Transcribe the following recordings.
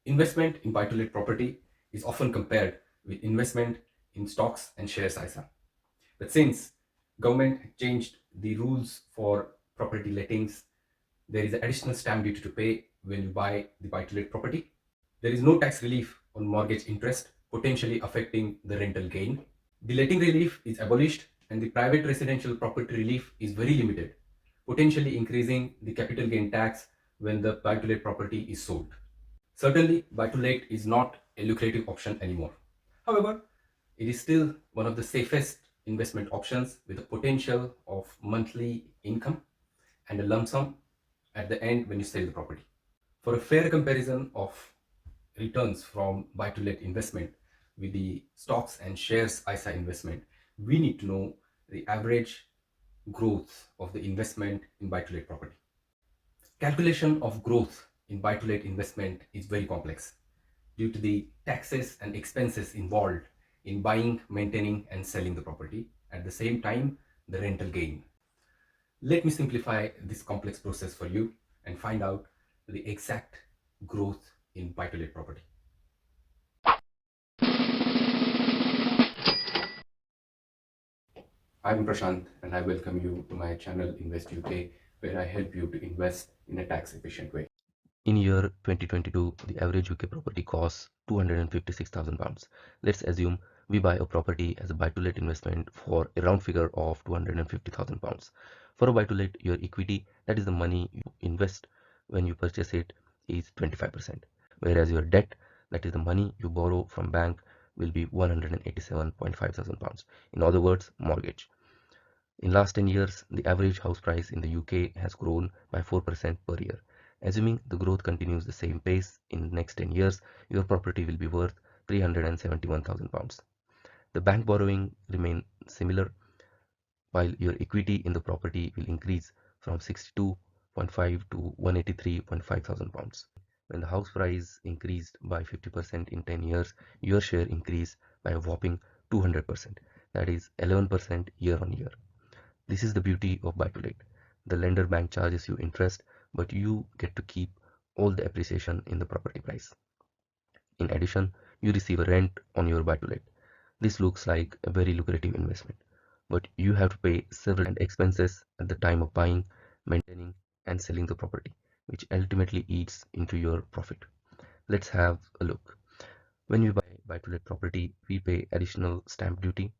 Investment in buy-to-let property is often compared with investment in stocks and shares ISA. But since government changed the rules for property lettings, there is an additional stamp duty to pay when you buy the buy-to-let property. There is no tax relief on mortgage interest, potentially affecting the rental gain. The letting relief is abolished and the private residential property relief is very limited, potentially increasing the capital gain tax when the buy-to-let property is sold. Certainly, buy-to-let is not a lucrative option anymore. However, it is still one of the safest investment options with the potential of monthly income and a lump sum at the end when you sell the property. For a fair comparison of returns from buy-to-let investment with the stocks and shares ISA investment, we need to know the average growth of the investment in buy-to-let property. Calculation of growth in buy-to-let investment is very complex due to the taxes and expenses involved in buying, maintaining, and selling the property. At the same time, the rental gain. Let me simplify this complex process for you and find out the exact growth in buy-to-let property. I'm Prashant and I welcome you to my channel Invest UK, where I help you to invest in a tax efficient way. In year 2022, the average UK property costs £256,000. Let's assume we buy a property as a buy-to-let investment for a round figure of £250,000. For a buy-to-let, your equity, that is the money you invest when you purchase it, is 25%, whereas your debt, that is the money you borrow from bank, will be £187.5 thousand. In other words, mortgage. In last 10 years, the average house price in the UK has grown by 4% per year. Assuming the growth continues the same pace in the next 10 years, your property will be worth £371,000. The bank borrowing remain similar, while your equity in the property will increase from 62.5 to 183.5 thousand pounds. When the house price increased by 50% in 10 years, your share increased by a whopping 200%, that is 11% year on year. This is the beauty of buy-to-let. The lender bank charges you interest, but you get to keep all the appreciation in the property price. In addition, you receive a rent on your buy-to-let. This looks like a very lucrative investment, but you have to pay several expenses at the time of buying, maintaining, and selling the property, which ultimately eats into your profit. Let's have a look. When we buy-to-let property, we pay additional stamp duty.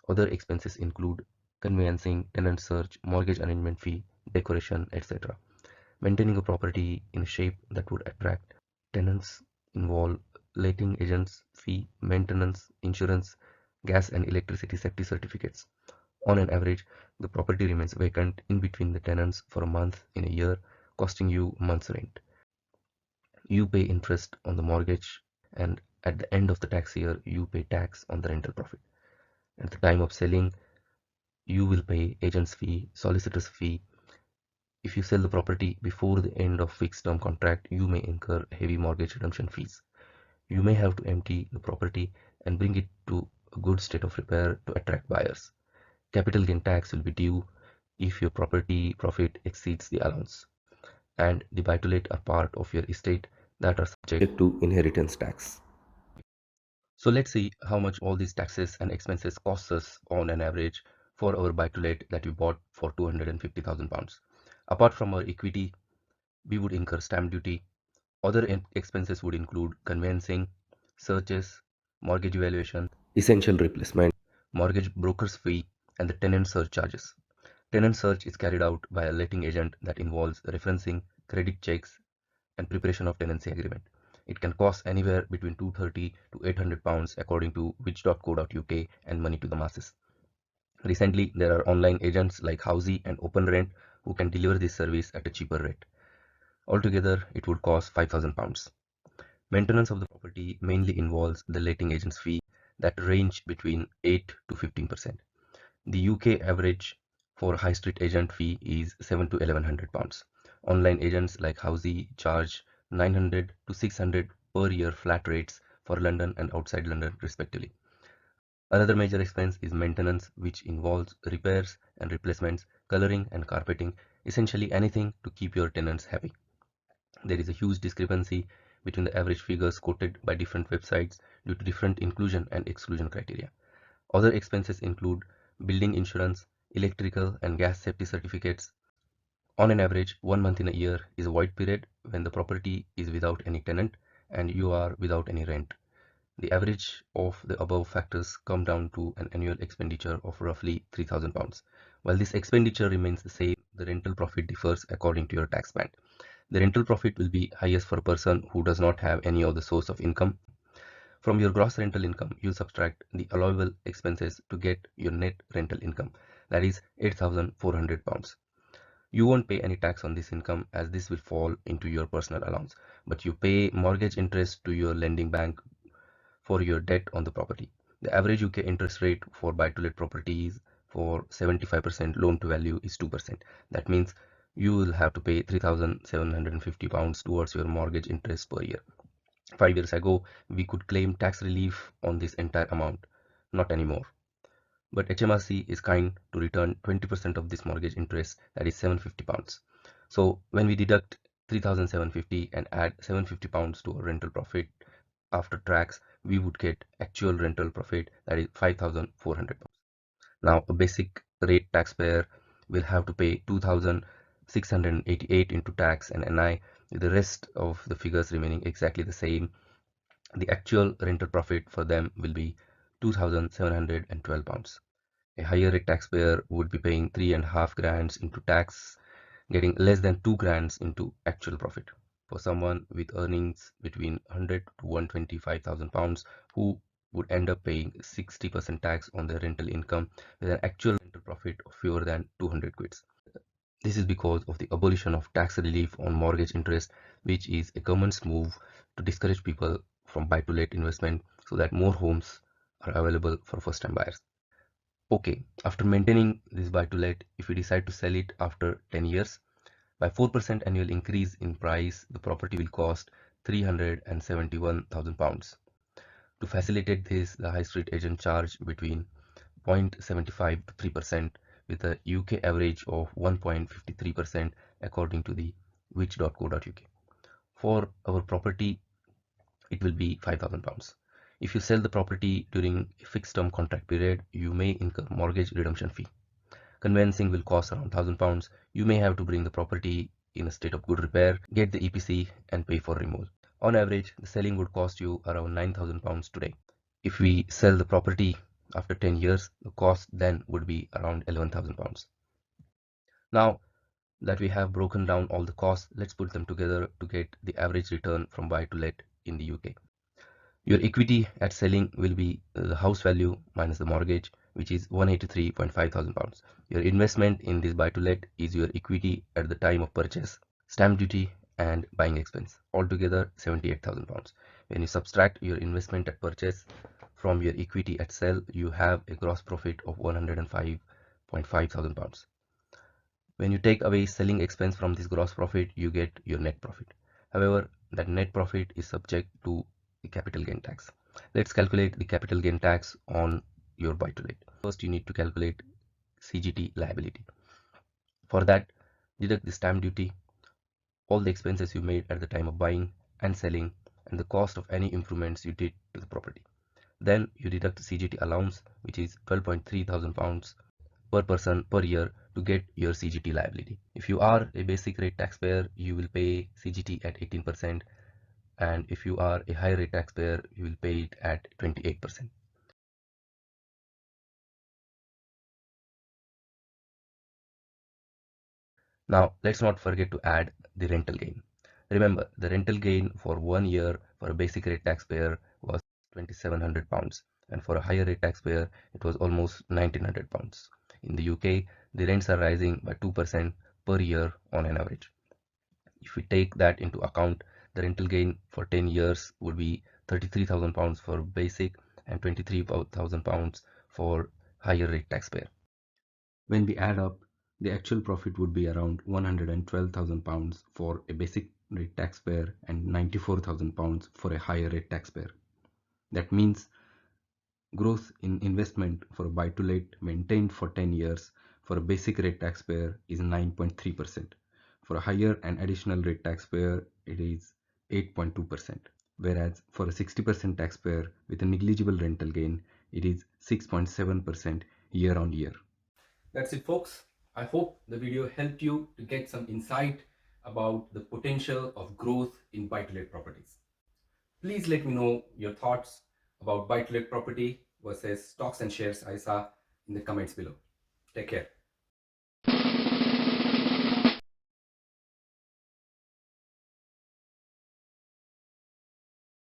Other expenses include conveyancing, tenant search, mortgage arrangement fee, decoration, etc. Maintaining a property in a shape that would attract tenants involve letting agents fee, maintenance, insurance, gas and electricity safety certificates. On an average, the property remains vacant in between the tenants for a month in a year, costing you a month's rent. You pay interest on the mortgage, and at the end of the tax year, you pay tax on the rental profit. At the time of selling, you will pay agent's fee, solicitor's fee. If you sell the property before the end of fixed term contract, you may incur heavy mortgage redemption fees. You may have to empty the property and bring it to a good state of repair to attract buyers. Capital gain tax will be due if your property profit exceeds the allowance, and the buy-to-let are part of your estate that are subject to inheritance tax. So let's see how much all these taxes and expenses cost us on an average for our buy-to-let that we bought for £250,000. Apart from our equity, we would incur stamp duty. Other expenses would include conveyancing, searches, mortgage evaluation, essential replacement, mortgage broker's fee, and the tenant search charges. Tenant search is carried out by a letting agent that involves referencing, credit checks, and preparation of tenancy agreement. It can cost anywhere between 230 to 800 pounds according to which.co.uk and Money to the Masses. Recently, there are online agents like Housey and OpenRent who can deliver this service at a cheaper rate. Altogether, it would cost £5,000. Maintenance of the property mainly involves the letting agent's fee that range between 8 to 15%. The UK average for high street agent fee is 7 to 1100 pounds. Online agents like Housey charge 900 to 600 per year flat rates for London and outside London respectively. Another major expense is maintenance, which involves repairs and replacements, coloring and carpeting, essentially anything to keep your tenants happy. There is a huge discrepancy between the average figures quoted by different websites due to different inclusion and exclusion criteria. Other expenses include building insurance, electrical and gas safety certificates. On an average, 1 month in a year is a void period when the property is without any tenant and you are without any rent. The average of the above factors come down to an annual expenditure of roughly £3,000. While this expenditure remains the same, the rental profit differs according to your tax band. The rental profit will be highest for a person who does not have any other source of income. From your gross rental income, you subtract the allowable expenses to get your net rental income, that is £8,400. You won't pay any tax on this income as this will fall into your personal allowance, but you pay mortgage interest to your lending bank for your debt on the property. The average UK interest rate for buy-to-let properties for 75% loan to value is 2%. That means you will have to pay £3,750 towards your mortgage interest per year. 5 years ago, we could claim tax relief on this entire amount. Not anymore. But HMRC is kind to return 20% of this mortgage interest, that is £750. So when we deduct 3,750 and add £750 to our rental profit after tax, we would get actual rental profit, that is £5,400. Now a basic rate taxpayer will have to pay 2,688 into tax and NI, with the rest of the figures remaining exactly the same. The actual rental profit for them will be £2,712. A higher rate taxpayer would be paying 3.5 grand into tax, getting less than 2 grand into actual profit. For someone with earnings between 100 to 125,000 pounds, who would end up paying 60% tax on their rental income with an actual rental profit of fewer than 200 quids. This is because of the abolition of tax relief on mortgage interest, which is a government's move to discourage people from buy-to-let investment so that more homes are available for first-time buyers. Okay, after maintaining this buy-to-let, if we decide to sell it after 10 years, by 4% annual increase in price, the property will cost £371,000. To facilitate this, the high street agent charge between 0.75 to 3% with a UK average of 1.53% according to the which.co.uk. For our property, it will be £5,000. If you sell the property during a fixed term contract period, you may incur mortgage redemption fee. Conveyancing will cost around £1,000. You may have to bring the property in a state of good repair, get the EPC and pay for removal. On average, the selling would cost you around £9,000 today. If we sell the property after 10 years, the cost then would be around £11,000. Now that we have broken down all the costs, let's put them together to get the average return from buy to let in the UK. Your equity at selling will be the house value minus the mortgage, which is £183,500. Your investment in this buy to let is your equity at the time of purchase, stamp duty and buying expense, altogether £78,000. When you subtract your investment at purchase from your equity at sale, you have a gross profit of £105,500. When you take away selling expense from this gross profit, you get your net profit. However, that net profit is subject to the capital gain tax. Let's calculate the capital gain tax on your buy to let. First, you need to calculate CGT liability. For that, deduct the stamp duty, all the expenses you made at the time of buying and selling, and the cost of any improvements you did to the property. Then you deduct the CGT allowance, which is £12,300 per person per year to get your CGT liability. If you are a basic rate taxpayer, you will pay CGT at 18%, and if you are a high rate taxpayer, you will pay it at 28%. Now, let's not forget to add the rental gain. Remember, the rental gain for 1 year for a basic rate taxpayer was £2,700, and for a higher rate taxpayer, it was almost £1,900. In the UK, the rents are rising by 2% per year on an average. If we take that into account, the rental gain for 10 years would be £33,000 for basic and £23,000 for higher rate taxpayer. When we add up, the actual profit would be around £112,000 for a basic rate taxpayer and £94,000 for a higher rate taxpayer. That means growth in investment for a buy-to-let maintained for 10 years for a basic rate taxpayer is 9.3%. For a higher and additional rate taxpayer, it is 8.2%, whereas for a 60% taxpayer with a negligible rental gain, it is 6.7% year on year. That's it, folks. I hope the video helped you to get some insight about the potential of growth in buy-to-let properties. Please let me know your thoughts about buy-to-let property versus stocks and shares ISA in the comments below. Take care.